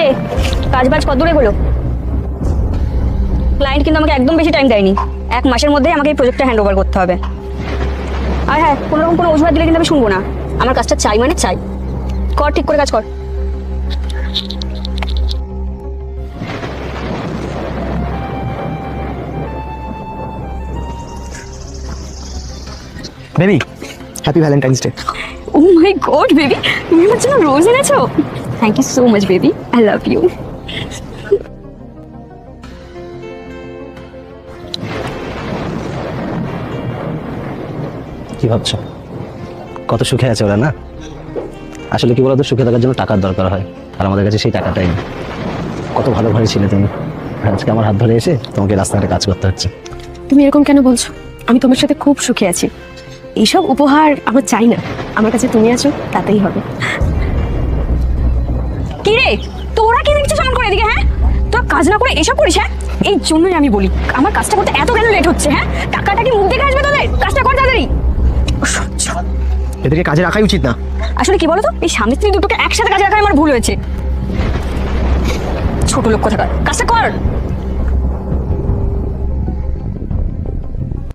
কিরে, কাজ বাজ কত দূরে হলো? ক্লায়েন্ট কিন্তু আমাকে একদম বেশি টাইম দেয়নি, 1 মাসের মধ্যেই আমাকে এই প্রজেক্টটা হ্যান্ড ওভার করতে হবে। আর হ্যাঁ, কোনো রকম কোনো অজুহাত দিলে কিন্তু আমি শুনবো না। আমার কাজটা চাই মানে চাই। কর, ঠিক করে কাজ কর। Baby, happy Valentine's day. Oh my god baby, তুমি আমার জন্য রোজ এনেছো? Thank you so much baby, I love you. কি ভাবছো? কত সুখে আছে ওরা না? আসলে কি বলতো, সুখে থাকার জন্য টাকার দরকার হয়, আর আমাদের কাছে সেই টাকাটাই নেই। কত ভালো ঘরে ছিলে তুমি, আর আজকে আমার হাত ধরে এসে তোমাকে রাস্তাঘাটে কাজ করতে হচ্ছে। তুমি এরকম কেন বলছো? আমি তোমার সাথে খুব সুখে আছি। এইসব উপহার আমার চাই না, আমার কাছে তুমি আছো তাতেই হবে। কি রে, তোরা কি দেখছিস এমন করে এদিকে? হ্যাঁ, তোরা কাজ না করে এসব করিস? হ্যাঁ, এই জন্যই আমি বলি আমার কাজটা করতে এত কেন লেট হচ্ছে? হ্যাঁ, টাকাটা কি মুখ দেখে আসবে তোদের? কাজটা কর তাড়াতাড়ি। এদেরকে কাজে রাখাই উচিত না। আসলে কি বলতো, এই স্বামী স্ত্রী দুটোকে একসাথে কাজে রাখা আমার ভুল হয়েছে। ছোট লোক কোথাকার, কাজটা কর।